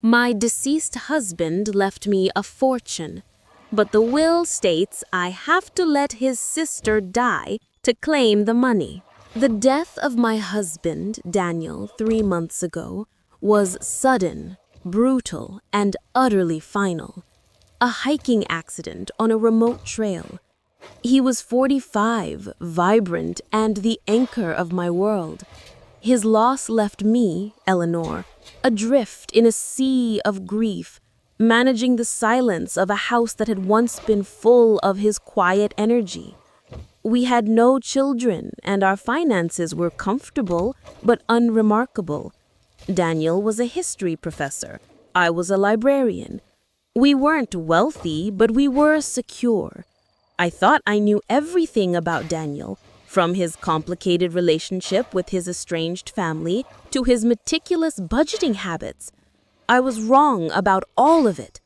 My deceased husband left me a fortune, but the will states I have to let his sister die to claim the money. The death of my husband, Daniel, 3 months ago, was sudden, brutal, and utterly final. A hiking accident on a remote trail. He was 45, vibrant, and the anchor of my world. His loss left me, Eleanor, adrift in a sea of grief, managing the silence of a house that had once been full of his quiet energy. We had no children, and our finances were comfortable but unremarkable. Daniel was a history professor. I was a librarian. We weren't wealthy, but we were secure. I thought I knew everything about Daniel, from his complicated relationship with his estranged family to his meticulous budgeting habits. I was wrong about all of it.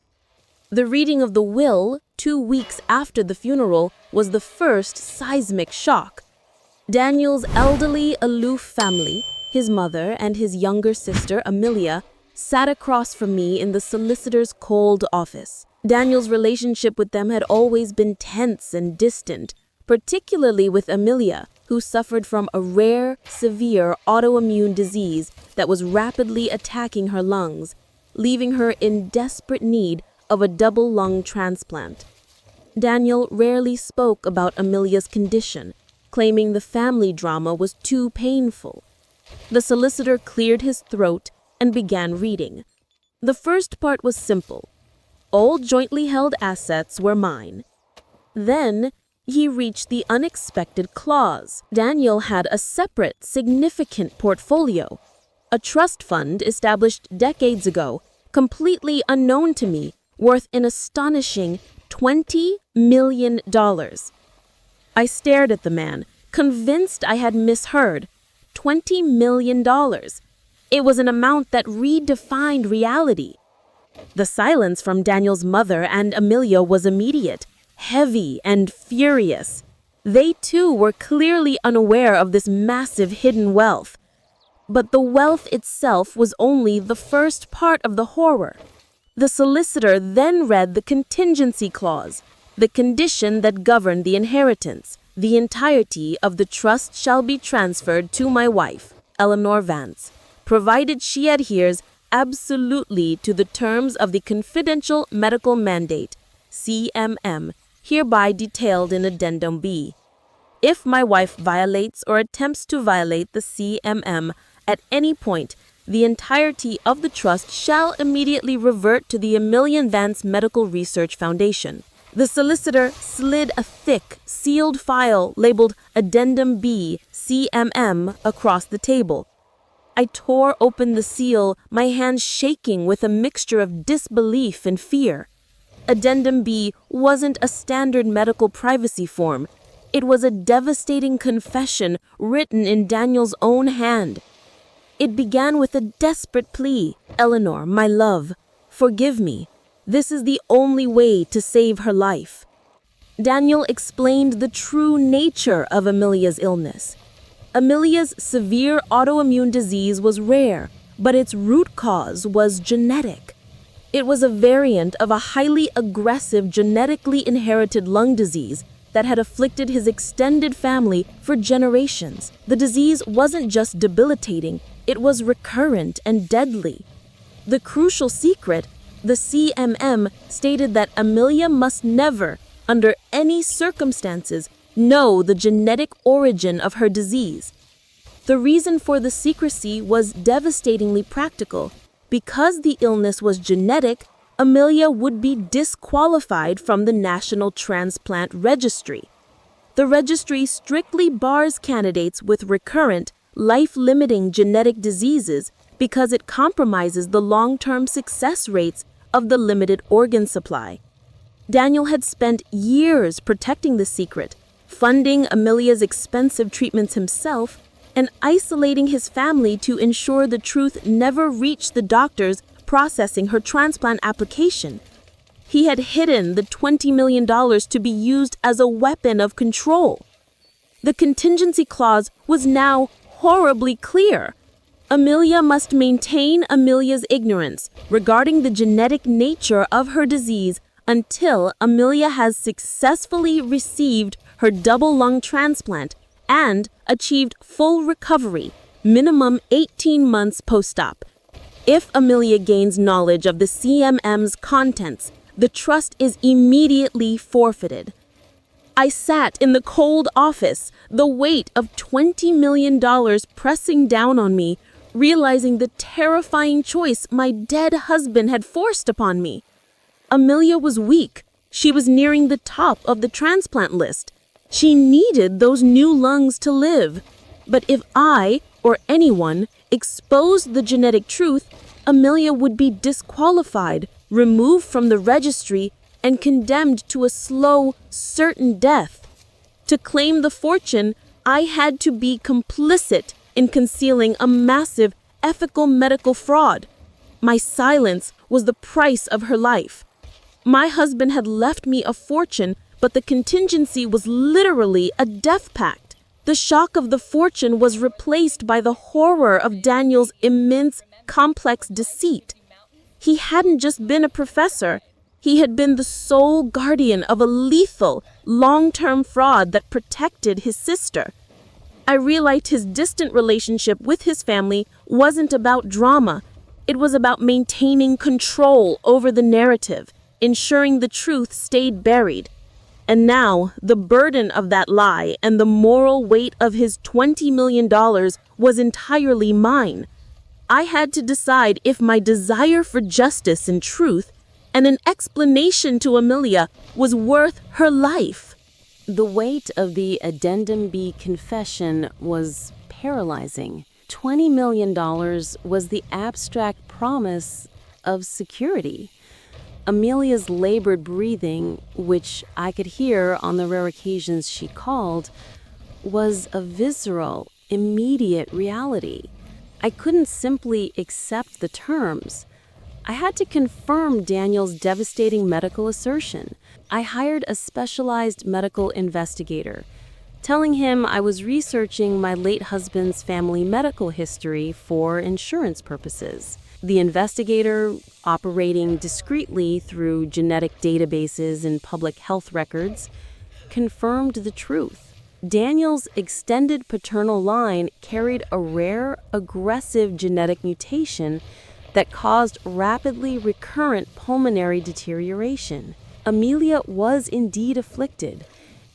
The reading of the will 2 weeks after the funeral was the first seismic shock. Daniel's elderly, aloof family, his mother and his younger sister, Amelia, sat across from me in the solicitor's cold office. Daniel's relationship with them had always been tense and distant, particularly with Amelia, who suffered from a rare, severe autoimmune disease that was rapidly attacking her lungs, leaving her in desperate need of a double lung transplant. Daniel rarely spoke about Amelia's condition, claiming the family drama was too painful. The solicitor cleared his throat and began reading. The first part was simple. All jointly held assets were mine. Then he reached the unexpected clause. Daniel had a separate, significant portfolio, a trust fund established decades ago, completely unknown to me, worth an astonishing $20 million. I stared at the man, convinced I had misheard. $20 million. It was an amount that redefined reality. The silence from Daniel's mother and Amelia was immediate, heavy and furious. They too were clearly unaware of this massive hidden wealth. But the wealth itself was only the first part of the horror. The solicitor then read the contingency clause, the condition that governed the inheritance. The entirety of the trust shall be transferred to my wife, Eleanor Vance, provided she adheres absolutely to the terms of the Confidential Medical Mandate, CMM, hereby detailed in Addendum B. If my wife violates or attempts to violate the CMM at any point, the entirety of the trust shall immediately revert to the Amelia Vance Medical Research Foundation. The solicitor slid a thick, sealed file labeled Addendum B, CMM, across the table. I tore open the seal, my hands shaking with a mixture of disbelief and fear. Addendum B wasn't a standard medical privacy form. It was a devastating confession written in Daniel's own hand. It began with a desperate plea. Eleanor, my love, forgive me. This is the only way to save her life. Daniel explained the true nature of Amelia's illness. Amelia's severe autoimmune disease was rare, but its root cause was genetic. It was a variant of a highly aggressive genetically inherited lung disease that had afflicted his extended family for generations. The disease wasn't just debilitating, it was recurrent and deadly. The crucial secret, the CMM, stated that Amelia must never, under any circumstances, know the genetic origin of her disease. The reason for the secrecy was devastatingly practical. Because the illness was genetic, Amelia would be disqualified from the National Transplant Registry. The registry strictly bars candidates with recurrent, life-limiting genetic diseases because it compromises the long-term success rates of the limited organ supply. Daniel had spent years protecting the secret, funding Amelia's expensive treatments himself, and isolating his family to ensure the truth never reached the doctors processing her transplant application. He had hidden the $20 million to be used as a weapon of control. The contingency clause was now horribly clear. Amelia must maintain Amelia's ignorance regarding the genetic nature of her disease until Amelia has successfully received her double lung transplant and achieved full recovery, minimum 18 months post-op. If Amelia gains knowledge of the CMM's contents, the trust is immediately forfeited. I sat in the cold office, the weight of $20 million pressing down on me, realizing the terrifying choice my dead husband had forced upon me. Amelia was weak. She was nearing the top of the transplant list. She needed those new lungs to live. But if I, or anyone, exposed the genetic truth, Amelia would be disqualified, removed from the registry, and condemned to a slow, certain death. To claim the fortune, I had to be complicit in concealing a massive ethical medical fraud. My silence was the price of her life. My husband had left me a fortune, but the contingency was literally a death pact. The shock of the fortune was replaced by the horror of Daniel's immense, complex deceit. He hadn't just been a professor. He had been the sole guardian of a lethal, long-term fraud that protected his sister. I realized his distant relationship with his family wasn't about drama. It was about maintaining control over the narrative, ensuring the truth stayed buried. And now, the burden of that lie and the moral weight of his $20 million was entirely mine. I had to decide if my desire for justice and truth and an explanation to Amelia was worth her life. The weight of the Addendum B confession was paralyzing. $20 million was the abstract promise of security. Amelia's labored breathing, which I could hear on the rare occasions she called, was a visceral, immediate reality. I couldn't simply accept the terms. I had to confirm Daniel's devastating medical assertion. I hired a specialized medical investigator, telling him I was researching my late husband's family medical history for insurance purposes. The investigator, operating discreetly through genetic databases and public health records, confirmed the truth. Daniel's extended paternal line carried a rare, aggressive genetic mutation that caused rapidly recurrent pulmonary deterioration. Amelia was indeed afflicted,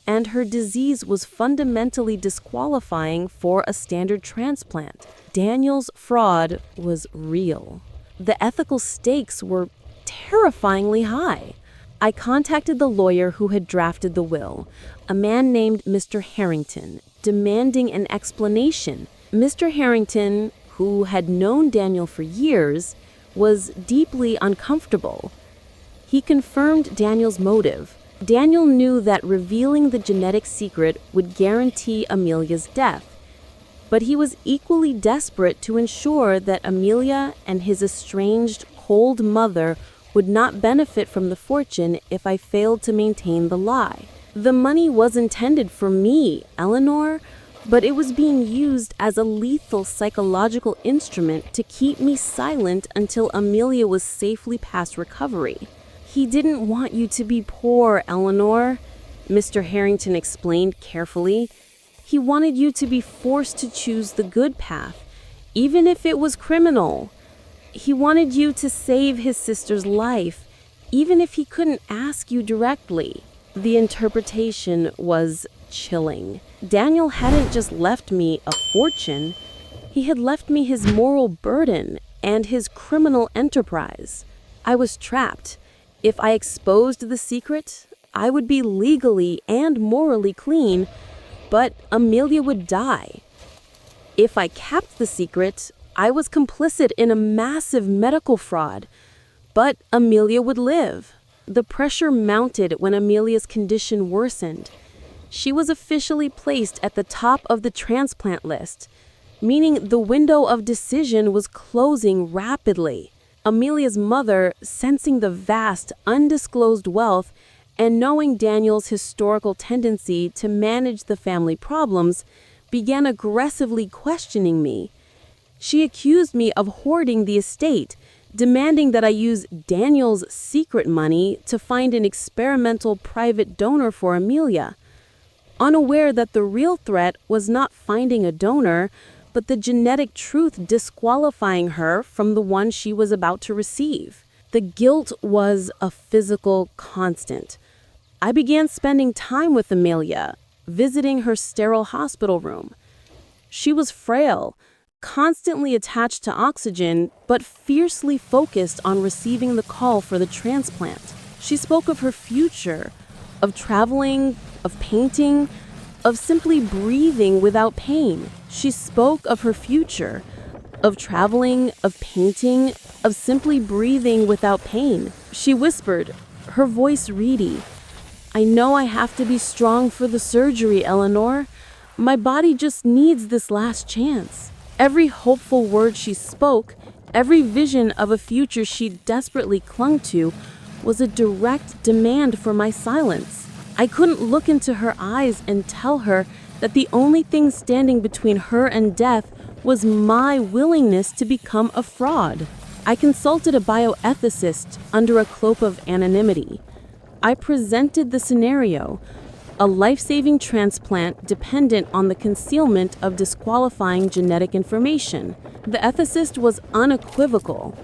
and her disease was fundamentally disqualifying for a standard transplant. Daniel's fraud was real. The ethical stakes were terrifyingly high. I contacted the lawyer who had drafted the will, a man named Mr. Harrington, demanding an explanation. Mr. Harrington, who had known Daniel for years, was deeply uncomfortable. He confirmed Daniel's motive. Daniel knew that revealing the genetic secret would guarantee Amelia's death, but he was equally desperate to ensure that Amelia and his estranged, cold mother would not benefit from the fortune if I failed to maintain the lie. The money was intended for me, Eleanor, but it was being used as a lethal psychological instrument to keep me silent until Amelia was safely past recovery. He didn't want you to be poor, Eleanor, Mr. Harrington explained carefully. He wanted you to be forced to choose the good path, even if it was criminal. He wanted you to save his sister's life, even if he couldn't ask you directly. The interpretation was chilling. Daniel hadn't just left me a fortune, he had left me his moral burden and his criminal enterprise. I was trapped. If I exposed the secret, I would be legally and morally clean, but Amelia would die. If I kept the secret, I was complicit in a massive medical fraud, but Amelia would live. The pressure mounted when Amelia's condition worsened. She was officially placed at the top of the transplant list, meaning the window of decision was closing rapidly. Amelia's mother, sensing the vast, undisclosed wealth and knowing Daniel's historical tendency to manage the family problems, began aggressively questioning me. She accused me of hoarding the estate, demanding that I use Daniel's secret money to find an experimental private donor for Amelia. Unaware that the real threat was not finding a donor, but the genetic truth disqualifying her from the one she was about to receive. The guilt was a physical constant. I began spending time with Amelia, visiting her sterile hospital room. She was frail, constantly attached to oxygen, but fiercely focused on receiving the call for the transplant. She spoke of her future, of traveling, of painting, of simply breathing without pain. She spoke of her future, of traveling, of painting, of simply breathing without pain. She whispered, her voice reedy, "I know I have to be strong for the surgery, Eleanor. My body just needs this last chance." Every hopeful word she spoke, every vision of a future she desperately clung to, was a direct demand for my silence. I couldn't look into her eyes and tell her that the only thing standing between her and death was my willingness to become a fraud. I consulted a bioethicist under a cloak of anonymity. I presented the scenario: a life-saving transplant dependent on the concealment of disqualifying genetic information. The ethicist was unequivocal.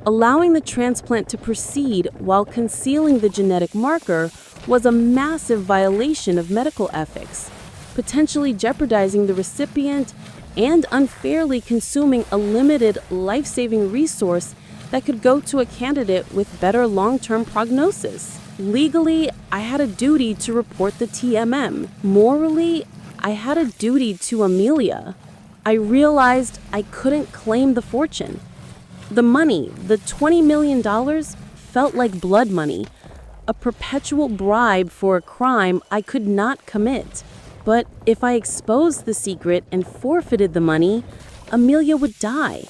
Allowing the transplant to proceed while concealing the genetic marker was a massive violation of medical ethics, potentially jeopardizing the recipient and unfairly consuming a limited life-saving resource that could go to a candidate with better long-term prognosis. Legally, I had a duty to report the TMM. Morally, I had a duty to Amelia. I realized I couldn't claim the fortune. The money, the $20 million, felt like blood money, a perpetual bribe for a crime I could not commit. But if I exposed the secret and forfeited the money, Amelia would die,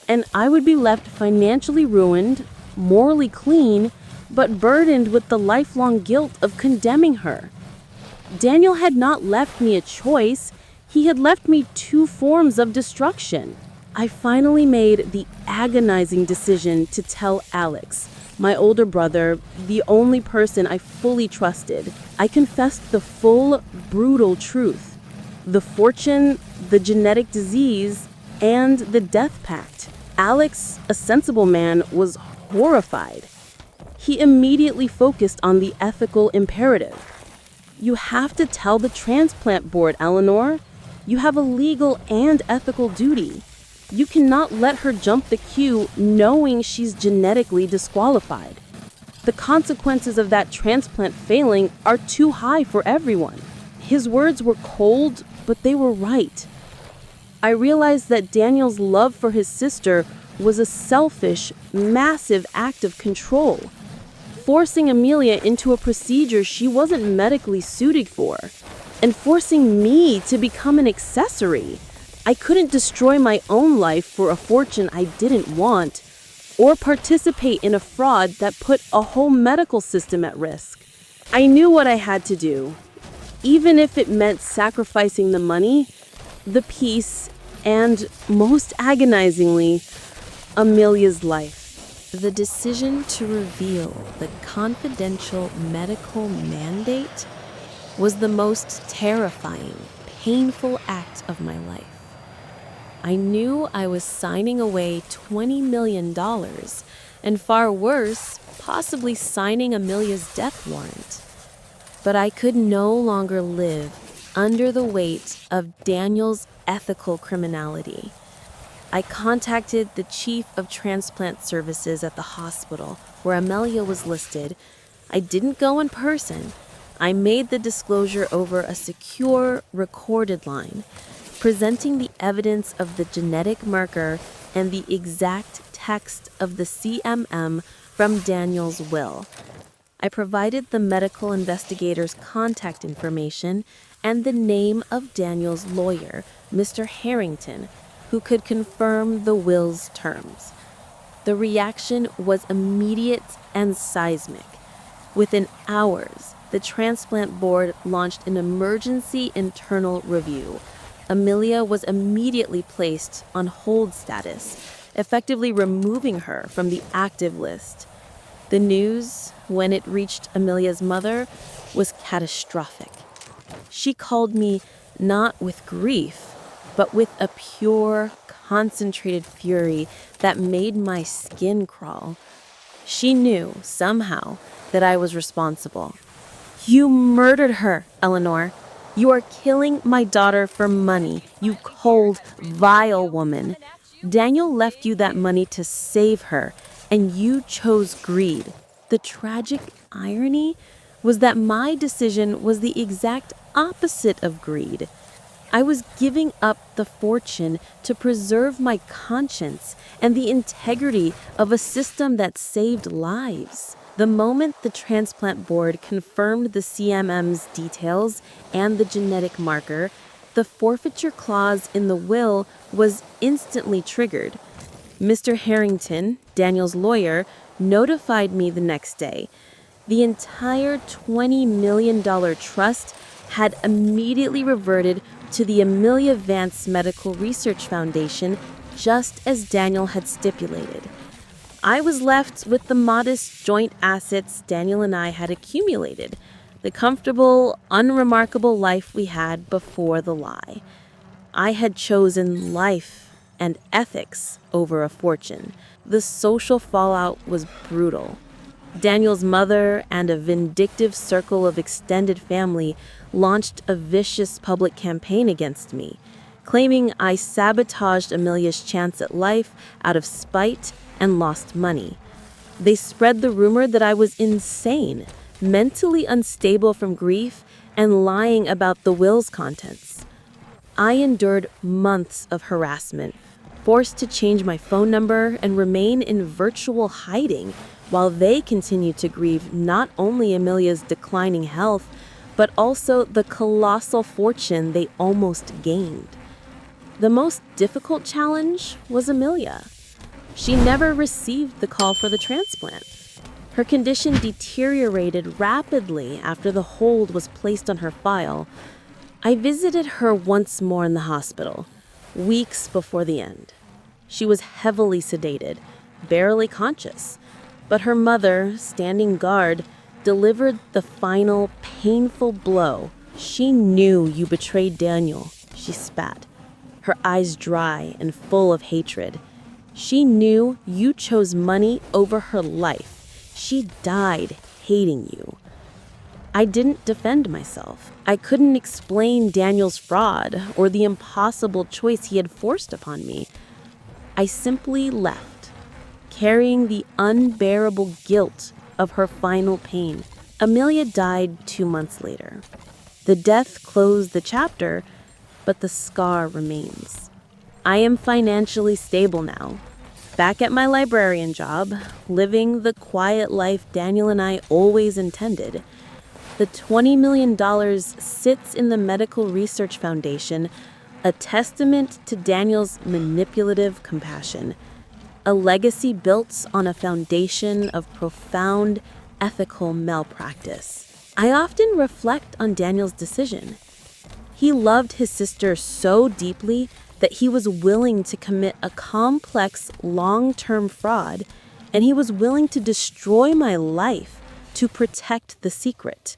and I would be left financially ruined, morally clean, but burdened with the lifelong guilt of condemning her. Daniel had not left me a choice. He had left me two forms of destruction. I finally made the agonizing decision to tell Alex, my older brother, the only person I fully trusted. I confessed the full, brutal truth: the fortune, the genetic disease, and the death pact. Alex, a sensible man, was horrified. He immediately focused on the ethical imperative. "You have to tell the transplant board, Eleanor. You have a legal and ethical duty. You cannot let her jump the queue knowing she's genetically disqualified. The consequences of that transplant failing are too high for everyone." His words were cold, but they were right. I realized that Daniel's love for his sister was a selfish, massive act of control, forcing Amelia into a procedure she wasn't medically suited for, and forcing me to become an accessory. I couldn't destroy my own life for a fortune I didn't want, or participate in a fraud that put a whole medical system at risk. I knew what I had to do, even if it meant sacrificing the money, the peace, and, most agonizingly, Amelia's life. The decision to reveal the confidential medical mandate was the most terrifying, painful act of my life. I knew I was signing away $20 million, and far worse, possibly signing Amelia's death warrant. But I could no longer live under the weight of Daniel's ethical criminality. I contacted the chief of transplant services at the hospital where Amelia was listed. I didn't go in person. I made the disclosure over a secure, recorded line, presenting the evidence of the genetic marker and the exact text of the CMM from Daniel's will. I provided the medical investigator's contact information and the name of Daniel's lawyer, Mr. Harrington, who could confirm the will's terms. The reaction was immediate and seismic. Within hours, the transplant board launched an emergency internal review. Amelia was immediately placed on hold status, effectively removing her from the active list. The news, when it reached Amelia's mother, was catastrophic. She called me not with grief, but with a pure, concentrated fury that made my skin crawl. She knew, somehow, that I was responsible. "You murdered her, Eleanor. You are killing my daughter for money, you cold, vile woman. Daniel left you that money to save her, and you chose greed." The tragic irony was that my decision was the exact opposite of greed. I was giving up the fortune to preserve my conscience and the integrity of a system that saved lives. The moment the transplant board confirmed the CMM's details and the genetic marker, the forfeiture clause in the will was instantly triggered. Mr. Harrington, Daniel's lawyer, notified me the next day. The entire $20 million trust had immediately reverted to the Amelia Vance Medical Research Foundation, just as Daniel had stipulated. I was left with the modest joint assets Daniel and I had accumulated, the comfortable, unremarkable life we had before the lie. I had chosen life and ethics over a fortune. The social fallout was brutal. Daniel's mother and a vindictive circle of extended family launched a vicious public campaign against me, claiming I sabotaged Amelia's chance at life out of spite and lost money. They spread the rumor that I was insane, mentally unstable from grief, and lying about the will's contents. I endured months of harassment, forced to change my phone number and remain in virtual hiding while they continued to grieve not only Amelia's declining health, but also the colossal fortune they almost gained. The most difficult challenge was Amelia. She never received the call for the transplant. Her condition deteriorated rapidly after the hold was placed on her file. I visited her once more in the hospital, weeks before the end. She was heavily sedated, barely conscious, but her mother, standing guard, delivered the final, painful blow. "She knew you betrayed Daniel," she spat, her eyes dry and full of hatred. "She knew you chose money over her life. She died hating you." I didn't defend myself. I couldn't explain Daniel's fraud or the impossible choice he had forced upon me. I simply left, carrying the unbearable guilt of her final pain. Amelia died 2 months later. The death closed the chapter, but the scar remains. I am financially stable now, back at my librarian job, living the quiet life Daniel and I always intended. The $20 million sits in the Medical Research Foundation, a testament to Daniel's manipulative compassion, a legacy built on a foundation of profound ethical malpractice. I often reflect on Daniel's decision. He loved his sister so deeply that he was willing to commit a complex, long-term fraud, and he was willing to destroy my life to protect the secret.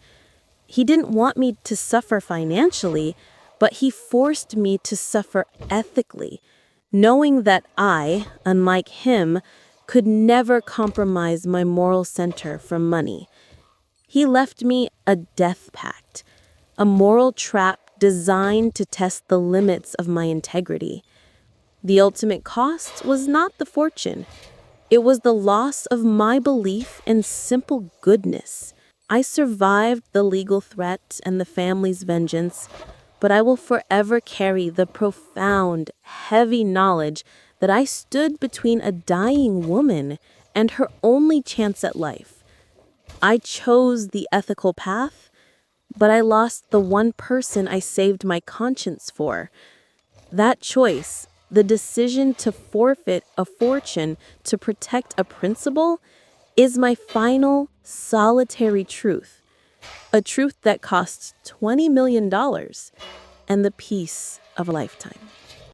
He didn't want me to suffer financially, but he forced me to suffer ethically, knowing that I, unlike him, could never compromise my moral center for money. He left me a death pact, a moral trap designed to test the limits of my integrity. The ultimate cost was not the fortune. It was the loss of my belief in simple goodness. I survived the legal threat and the family's vengeance, but I will forever carry the profound, heavy knowledge that I stood between a dying woman and her only chance at life. I chose the ethical path, but I lost the one person I saved my conscience for. That choice, the decision to forfeit a fortune to protect a principle, is my final, solitary truth. A truth that costs $20 million and the peace of a lifetime.